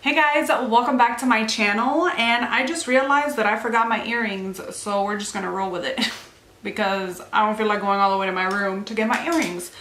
Hey guys, welcome back to my channel, and I just realized that I forgot my earrings, so we're just gonna roll with it because I don't feel like going all the way to my room to get my earrings.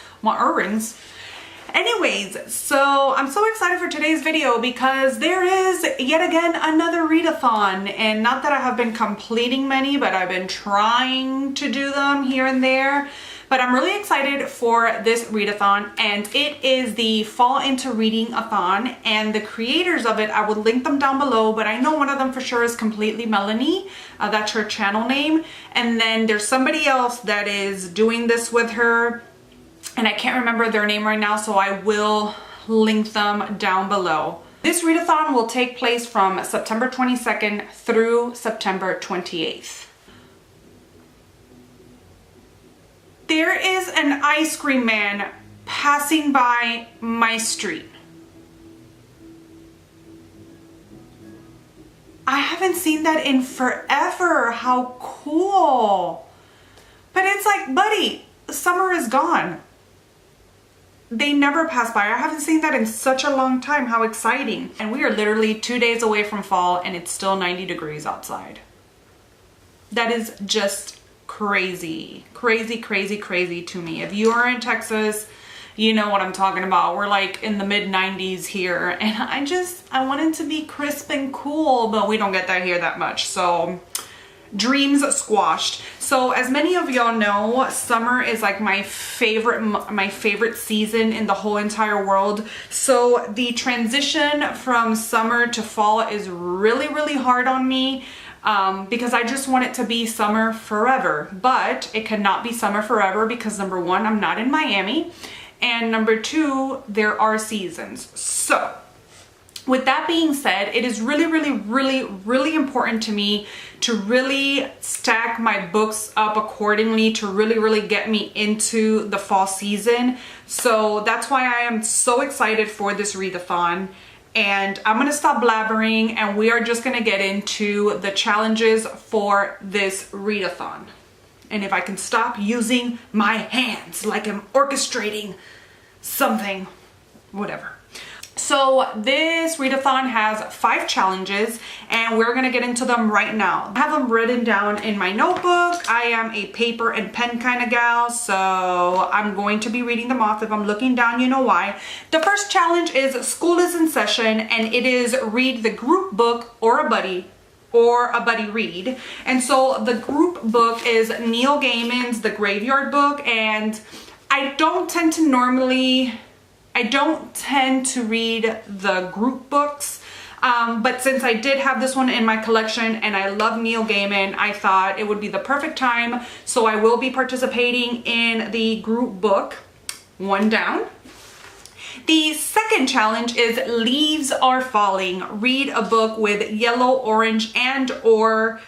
Anyways, so I'm so excited for today's video because there is yet again another readathon, and not that I have been completing many, but I've been trying to do them here and there. But I'm really excited for this readathon, and it is the Fall Into Reading-a-thon, and the creators of it, I will link them down below, but I know one of them for sure is completely Melanie. That's her channel name. And then there's somebody else that is doing this with her, and I can't remember their name right now, so I will link them down below. This readathon will take place from September 22nd through September 28th. There is an ice cream man passing by my street. I haven't seen that in forever. How cool. But it's like, buddy, summer is gone. They never pass by. I haven't seen that in such a long time. How exciting. And we are literally 2 days away from fall, and it's still 90 degrees outside. That is just crazy to me. If you are in Texas, you know what I'm talking about. We're like in the mid 90s here, and I want it to be crisp and cool, but we don't get that here that much, so dreams squashed. So as many of y'all know, summer is like my favorite season in the whole entire world. So the transition from summer to fall is really hard on me. Because I just want it to be summer forever, but it cannot be summer forever because number one, I'm not in Miami, and number two, there are seasons. So with that being said, it is really important to me to really stack my books up accordingly to really get me into the fall season. So that's why I am so excited for this readathon. And I'm gonna stop blabbering, and we are just gonna get into the challenges for this readathon. And if I can stop using my hands like I'm orchestrating something, whatever. So this readathon has 5 challenges, and we're gonna get into them right now. I have them written down in my notebook. I am a paper and pen kind of gal, so I'm going to be reading them off. If I'm looking down, you know why. The first challenge is school is in session, and it is read the group book or a buddy read. And so the group book is Neil Gaiman's The Graveyard Book, and I don't tend to read the group books, but since I did have this one in my collection and I love Neil Gaiman, I thought it would be the perfect time. So I will be participating in the group book. One down. The second challenge is Leaves Are Falling. Read a book with yellow, orange, and or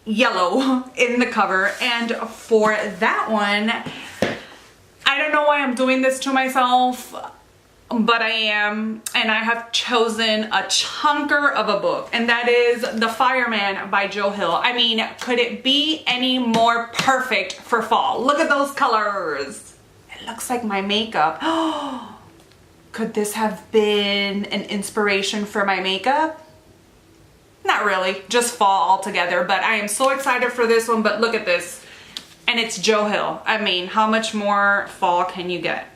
yellow in the cover. And for that one, I don't know why I'm doing this to myself, but I am, and I have chosen a chunker of a book, and that is The Fireman by Joe Hill. I mean, could it be any more perfect for fall? Look at those colors. It looks like my makeup. Could this have been an inspiration for my makeup? Not really, just fall altogether, but I am so excited for this one. But look at this. And it's Joe Hill. I mean, how much more fall can you get?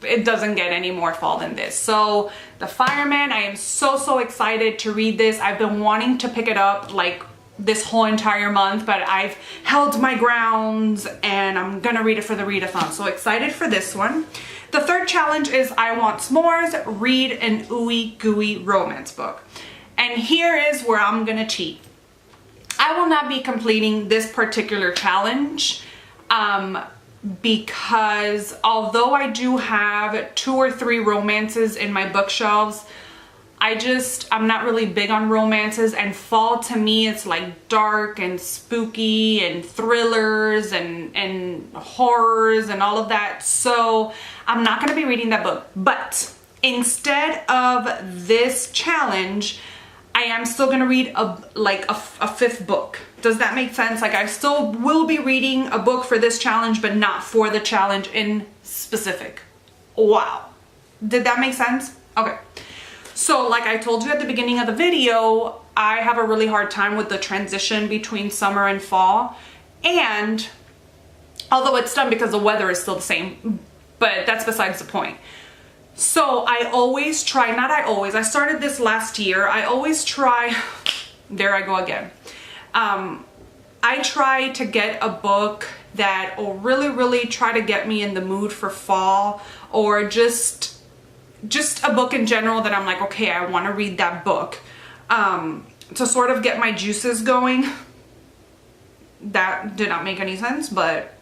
It doesn't get any more fall than this. So The Fireman, I am so excited to read this. I've been wanting to pick it up like this whole entire month, but I've held my grounds, and I'm gonna read it for the readathon. So excited for this one. The third challenge is I Want S'mores. Read an ooey gooey romance book. And here is where I'm gonna cheat. I will not be completing this particular challenge because although I do have 2 or 3 romances in my bookshelves, I'm not really big on romances, and fall to me, it's like dark and spooky and thrillers and horrors and all of that. So I'm not gonna be reading that book. But instead of this challenge, I am still gonna read a 5th book. Does that make sense? Like, I still will be reading a book for this challenge, but not for the challenge in specific. Wow. Did that make sense? Okay. So like I told you at the beginning of the video, I have a really hard time with the transition between summer and fall. And although it's done because the weather is still the same, but that's besides the point. So I always try, I started this last year. I always try, there I go again. I try to get a book that will really try to get me in the mood for fall, or just a book in general that I'm like, okay, I want to read that book, to sort of get my juices going. That did not make any sense, but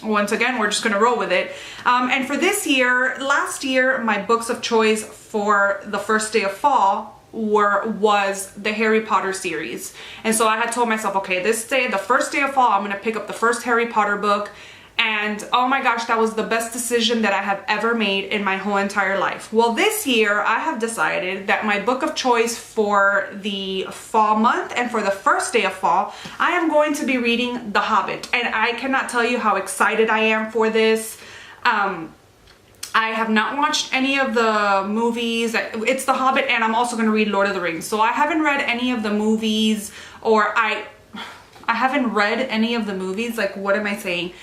once again, we're just gonna roll with it. And for this year, last year, my books of choice for the first day of fall was the Harry Potter series. And so I had told myself, okay, this day, the first day of fall, I'm gonna pick up the first Harry Potter book. And oh my gosh, that was the best decision that I have ever made in my whole entire life. Well, this year I have decided that my book of choice for the fall month and for the first day of fall, I am going to be reading The Hobbit. And I cannot tell you how excited I am for this. I have not watched any of the movies. It's The Hobbit, and I'm also going to read Lord of the Rings. So I haven't read any of the movies, or I haven't read any of the movies. Like, what am I saying?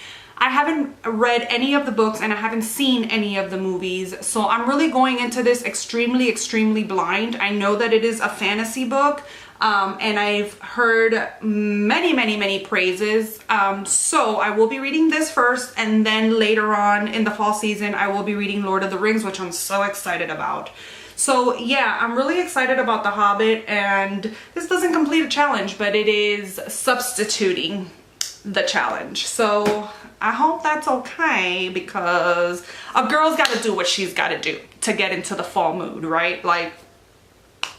I haven't read any of the books, and I haven't seen any of the movies. So I'm really going into this extremely blind. I know that it is a fantasy book, and I've heard many praises. So I will be reading this first, and then later on in the fall season, I will be reading Lord of the Rings, which I'm so excited about. So yeah, I'm really excited about The Hobbit, and this doesn't complete a challenge, but it is substituting the challenge. So I hope that's okay, because a girl's got to do what she's got to do to get into the fall mood, right? Like,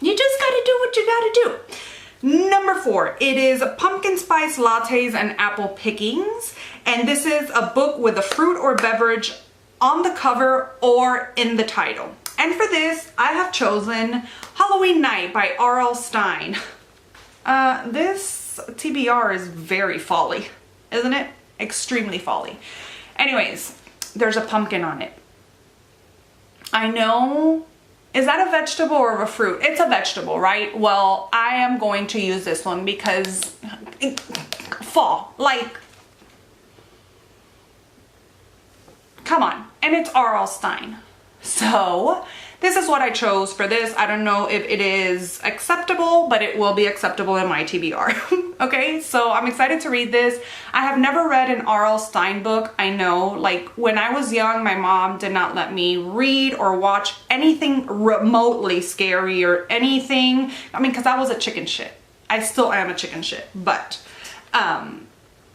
you just got to do what you got to do. Number 4, it is Pumpkin Spice Lattes and Apple Pickings. And this is a book with a fruit or beverage on the cover or in the title. And for this, I have chosen Halloween Night by R.L. Stine. This TBR is very folly, isn't it? Extremely folly. Anyways, there's a pumpkin on it. I know, is that a vegetable or a fruit? It's a vegetable, right? Well, I am going to use this one because fall, like, come on. And it's R.L. Stine. So this is what I chose for this. I don't know if it is acceptable, but it will be acceptable in my TBR. Okay, so I'm excited to read this. I have never read an R.L. Stine book. I know, like, when I was young, my mom did not let me read or watch anything remotely scary or anything. I mean, because I was a chicken shit. I still am a chicken shit, but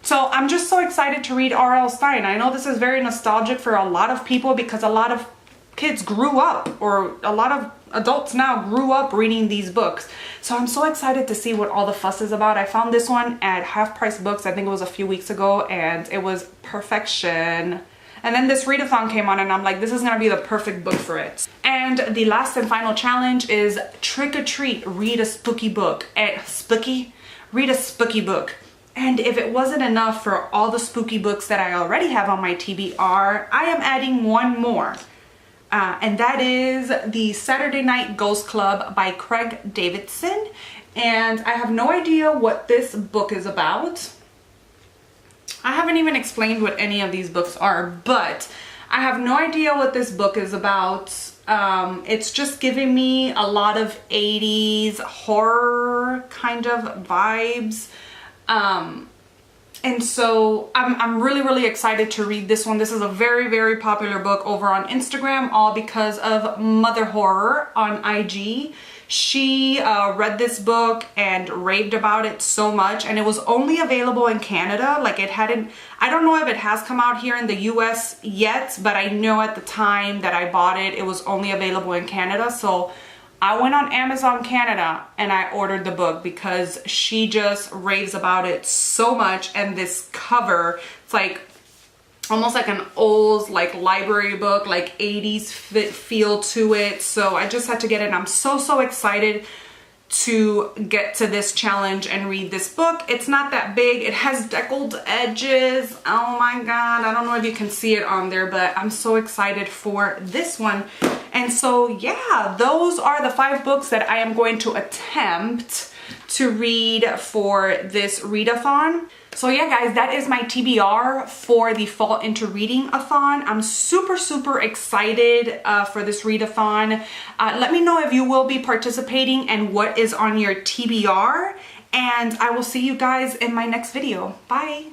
so I'm just so excited to read R.L. Stine. I know this is very nostalgic for a lot of people because a lot of kids grew up, or a lot of adults now grew up reading these books. So I'm so excited to see what all the fuss is about. I found this one at Half Price Books, I think it was a few weeks ago, and it was perfection. And then this readathon came on, and I'm like, this is gonna be the perfect book for it. And the last and final challenge is Trick or Treat, read a spooky book. Read a spooky book. And if it wasn't enough for all the spooky books that I already have on my TBR, I am adding one more. And that is the Saturday Night Ghost Club by Craig Davidson. And I have no idea what this book is about. I haven't even explained what any of these books are, but I have no idea what this book is about. It's just giving me a lot of 80s horror kind of vibes. And so I'm really excited to read this one. This is a very popular book over on Instagram, all because of Mother Horror on IG. She read this book and raved about it so much, and it was only available in Canada. Like, it hadn't, I don't know if it has come out here in the US yet, but I know at the time that I bought it, it was only available in Canada. So I went on Amazon Canada and I ordered the book because she just raves about it so much. And this cover, it's like almost like an old like library book, like 80s feel to it. So I just had to get it. I'm so excited to get to this challenge and read this book. It's not that big. It has deckled edges. Oh my God. I don't know if you can see it on there, but I'm so excited for this one. And so yeah, those are the 5 books that I am going to attempt to read for this readathon. So yeah guys, that is my TBR for the Fall Into Reading-a-thon. I'm super, super excited for this readathon. Let me know if you will be participating and what is on your TBR. And I will see you guys in my next video. Bye.